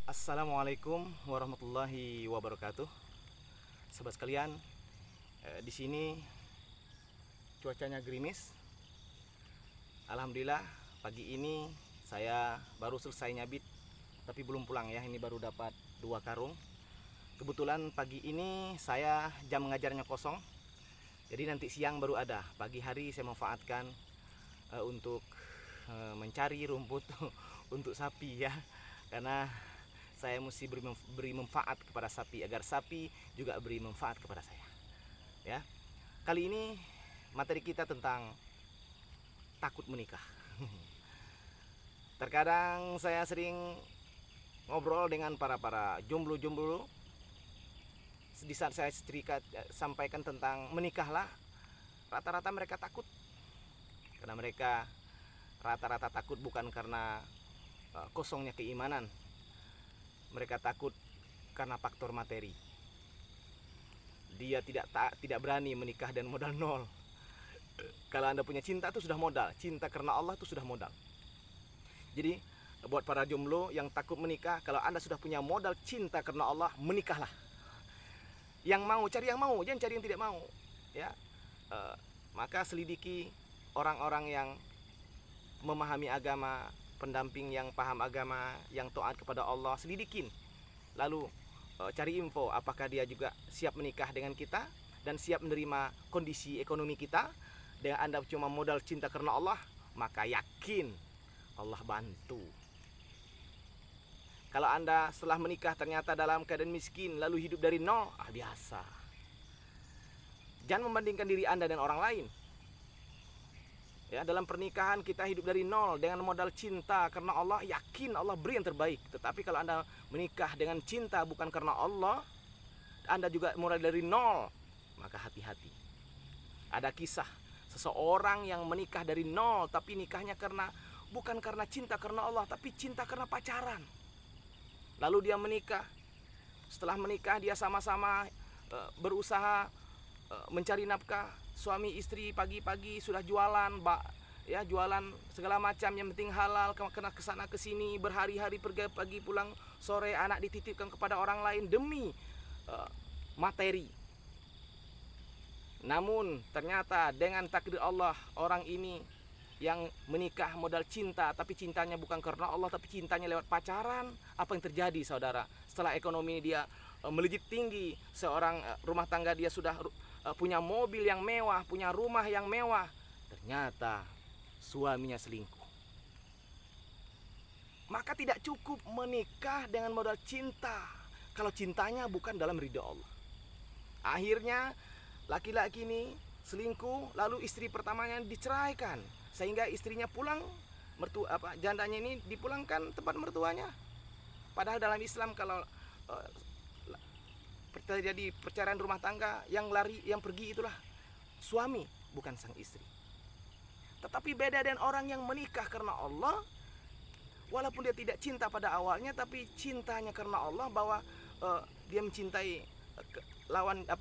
Assalamualaikum warahmatullahi wabarakatuh. Sobat sekalian, di sini cuacanya gerimis. Alhamdulillah pagi ini saya baru selesai nyabit, tapi belum pulang ya. Ini baru dapat 2 karung. Kebetulan pagi ini saya jam mengajarnya kosong. Jadi nanti siang baru ada. Pagi hari saya manfaatkan untuk mencari rumput untuk sapi ya. Karena saya mesti beri manfaat kepada sapi agar sapi juga beri manfaat kepada saya. Ya. Kali ini materi kita tentang takut menikah. Terkadang saya sering ngobrol dengan para jomblo-jomblo. Di saat saya sampaikan tentang menikahlah, rata-rata mereka takut. Karena mereka rata-rata takut bukan karena kosongnya keimanan. Mereka takut karena faktor materi. Dia tidak berani menikah dan modal nol. Kalau Anda punya cinta itu sudah modal. Cinta karena Allah itu sudah modal. Jadi buat para jomblo yang takut menikah, kalau Anda sudah punya modal cinta karena Allah, menikahlah. Yang mau cari yang mau, jangan cari yang tidak mau. Ya, maka selidiki orang-orang yang memahami agama, pendamping yang paham agama, yang taat kepada Allah, selidikin. Lalu cari info apakah dia juga siap menikah dengan kita dan siap menerima kondisi ekonomi kita. Dengan Anda cuma modal cinta karena Allah, maka yakin Allah bantu. Kalau Anda setelah menikah ternyata dalam keadaan miskin lalu hidup dari nol, biasa. Jangan membandingkan diri Anda dan orang lain. Ya, dalam pernikahan kita hidup dari nol dengan modal cinta karena Allah, yakin Allah beri yang terbaik. Tetapi kalau Anda menikah dengan cinta bukan karena Allah, Anda juga mulai dari nol, maka hati-hati. Ada kisah seseorang yang menikah dari nol, tapi nikahnya bukan karena cinta karena Allah, tapi cinta karena pacaran. Lalu dia menikah. Setelah menikah dia sama-sama berusaha mencari nafkah. Suami istri pagi-pagi sudah jualan, jualan segala macam, yang penting halal, kena kesana kesini, berhari-hari pergi pagi pulang sore, anak dititipkan kepada orang lain demi materi. Namun ternyata dengan takdir Allah, orang ini yang menikah modal cinta, tapi cintanya bukan karena Allah, tapi cintanya lewat pacaran. Apa yang terjadi saudara? Setelah ekonomi dia melejit tinggi, seorang rumah tangga dia sudah punya mobil yang mewah, punya rumah yang mewah, ternyata suaminya selingkuh. Maka tidak cukup menikah dengan modal cinta kalau cintanya bukan dalam ridha Allah. Akhirnya laki-laki ini selingkuh, lalu istri pertamanya diceraikan, sehingga istrinya pulang, jandanya ini dipulangkan tempat mertuanya. Padahal dalam Islam kalau terjadi perceraian rumah tangga, yang pergi itulah suami, bukan sang istri. Tetapi beda dengan orang yang menikah karena Allah, walaupun dia tidak cinta pada awalnya, tapi cintanya karena Allah, bahwa dia mencintai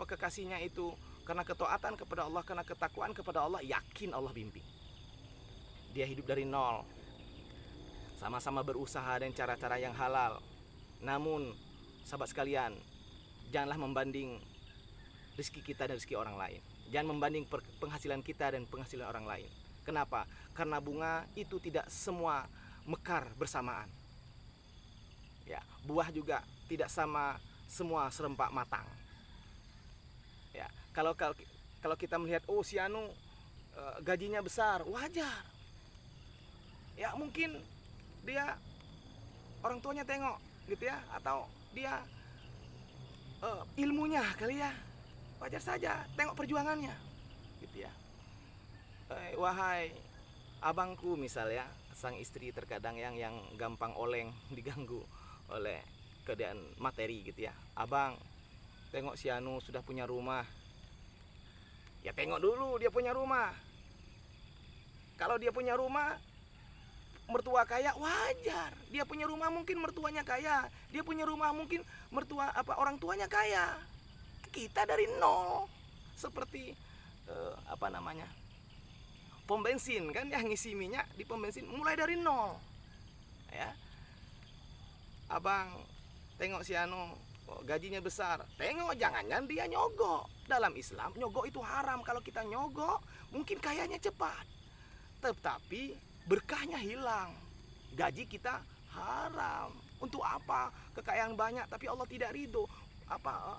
kekasihnya itu karena ketaatan kepada Allah, karena ketakwaan kepada Allah, yakin Allah bimbing. Dia hidup dari nol, sama-sama berusaha dengan cara-cara yang halal. Namun sahabat sekalian, janganlah membanding rezeki kita dan rezeki orang lain. Jangan membanding penghasilan kita dan penghasilan orang lain. Kenapa? Karena bunga itu tidak semua mekar bersamaan. Ya, buah juga tidak sama semua serempak matang. Ya, kalau kita melihat si anu gajinya besar, wajar. Ya, mungkin dia orang tuanya tengok gitu ya, atau dia ilmunya kali ya, wajar saja, tengok perjuangannya gitu ya. Wahai abangku misal ya, sang istri terkadang yang gampang oleng, diganggu oleh keadaan materi gitu ya. Abang, tengok si anu sudah punya rumah. Ya tengok dulu dia punya rumah. Kalau dia punya rumah, mertua kaya, wajar. Dia punya rumah mungkin mertuanya kaya. Dia punya rumah mungkin orang tuanya kaya. Kita dari nol. Seperti pom bensin kan, yang ngisi minyak di pom bensin mulai dari nol. Ya. Abang tengok si anu, oh, gajinya besar, tengok jangan-jangan dia nyogok. Dalam Islam nyogok itu haram. Kalau kita nyogok mungkin kayanya cepat, tetapi berkahnya hilang. Gaji kita haram. Untuk apa kekayaan banyak tapi Allah tidak ridho? Apa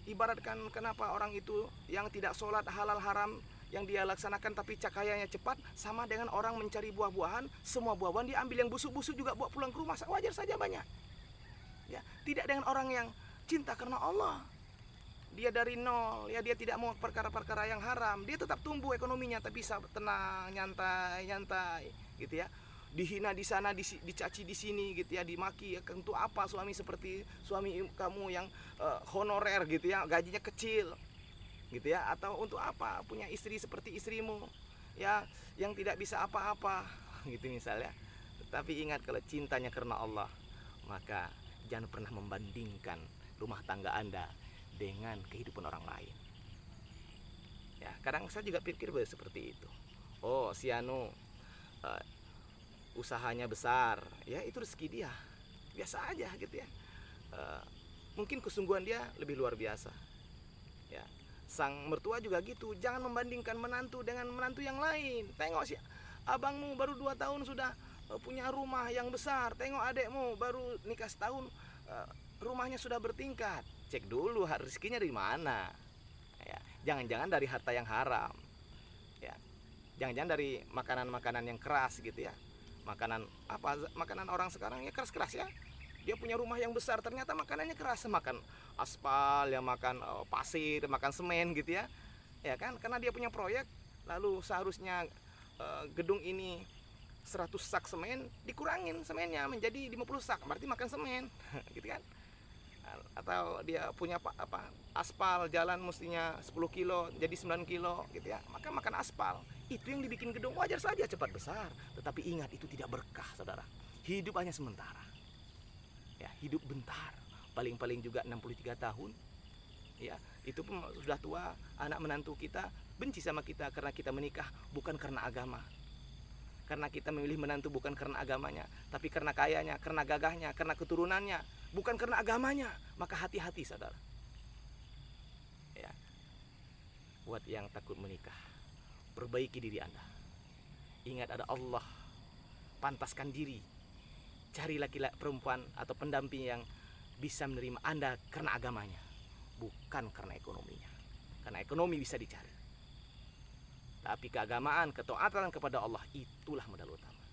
ibaratkan kenapa orang itu yang tidak sholat halal haram yang dia laksanakan tapi cahayanya cepat, sama dengan orang mencari buah-buahan, semua buah-buahan dia ambil, yang busuk-busuk juga bawa pulang ke rumah, wajar saja banyak. Ya, tidak dengan orang yang cinta karena Allah. Dia dari nol, ya dia tidak mau perkara-perkara yang haram, dia tetap tumbuh ekonominya tapi bisa tenang, nyantai gitu ya. Dihina di sana, dicaci di sini gitu ya, dimaki ya. Untuk apa suami seperti suami kamu yang honorer gitu ya, gajinya kecil gitu ya, atau untuk apa punya istri seperti istrimu ya yang tidak bisa apa-apa gitu misalnya. Tetapi ingat, kalau cintanya karena Allah, maka jangan pernah membandingkan rumah tangga Anda dengan kehidupan orang lain. Ya, kadang saya juga pikir seperti itu. Oh, si anu usahanya besar, ya itu rezeki dia, biasa aja gitu ya. Mungkin kesungguhan dia lebih luar biasa. Ya, sang mertua juga gitu. Jangan membandingkan menantu dengan menantu yang lain. Tengok si abangmu baru 2 tahun sudah punya rumah yang besar. Tengok adekmu baru nikah setahun, rumahnya sudah bertingkat. Cek dulu rezekinya dari mana. Ya, jangan-jangan dari harta yang haram. Ya, jangan-jangan dari makanan-makanan yang keras gitu ya. Makanan orang sekarang ya keras-keras ya. Dia punya rumah yang besar, ternyata makanannya keras, makan aspal ya, makan pasir, makan semen gitu ya. Ya kan, karena dia punya proyek, lalu seharusnya gedung ini 100 sak semen, dikurangin semennya menjadi 50 sak, berarti makan semen gitu kan. Atau dia punya aspal, jalan mestinya 10 kilo jadi 9 kilo gitu ya, maka makan aspal. Itu yang dibikin gedung, wajar saja cepat besar. Tetapi ingat, itu tidak berkah saudara. Hidup hanya sementara ya, hidup bentar, paling-paling juga 63 tahun ya, itu pun sudah tua. Anak menantu kita benci sama kita karena kita menikah bukan karena agama, karena kita memilih menantu bukan karena agamanya, tapi karena kayanya, karena gagahnya, karena keturunannya, bukan karena agamanya. Maka hati-hati saudara ya. Buat yang takut menikah, perbaiki diri Anda. Ingat ada Allah, pantaskan diri, cari laki-laki perempuan atau pendamping yang bisa menerima Anda karena agamanya, bukan karena ekonominya. Karena ekonomi bisa dicari, tapi keagamaan, ketaatan kepada Allah, itulah modal utama.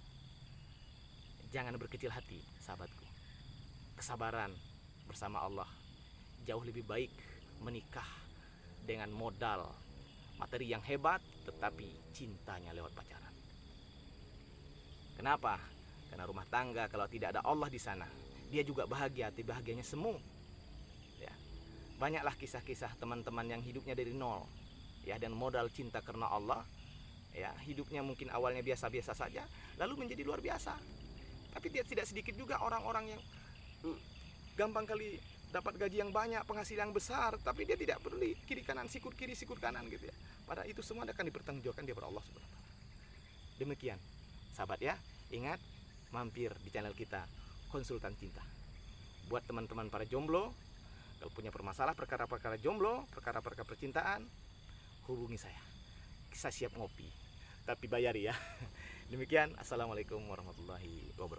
Jangan berkecil hati sahabatku. Kesabaran bersama Allah jauh lebih baik menikah dengan modal materi yang hebat, tetapi cintanya lewat pacaran. Kenapa? Karena rumah tangga kalau tidak ada Allah di sana, dia juga bahagia, tapi bahagianya semu. Ya. Banyaklah kisah-kisah teman-teman yang hidupnya dari nol, ya, dan modal cinta karena Allah, ya, hidupnya mungkin awalnya biasa-biasa saja, lalu menjadi luar biasa. Tapi tidak sedikit juga orang-orang yang gampang kali dapat gaji yang banyak, penghasilan yang besar, tapi dia tidak peduli kiri kanan, sikut kiri sikut kanan gitu ya. Padahal itu semua akan dipertanggungjawabkan dia kepada Allah Subhanahu wa taala. Demikian sahabat ya, ingat mampir di channel kita Konsultan Cinta. Buat teman-teman para jomblo, kalau punya permasalahan perkara-perkara jomblo, perkara-perkara percintaan, hubungi saya. Saya siap ngopi, tapi bayar ya. Demikian, assalamualaikum warahmatullahi wabarakatuh.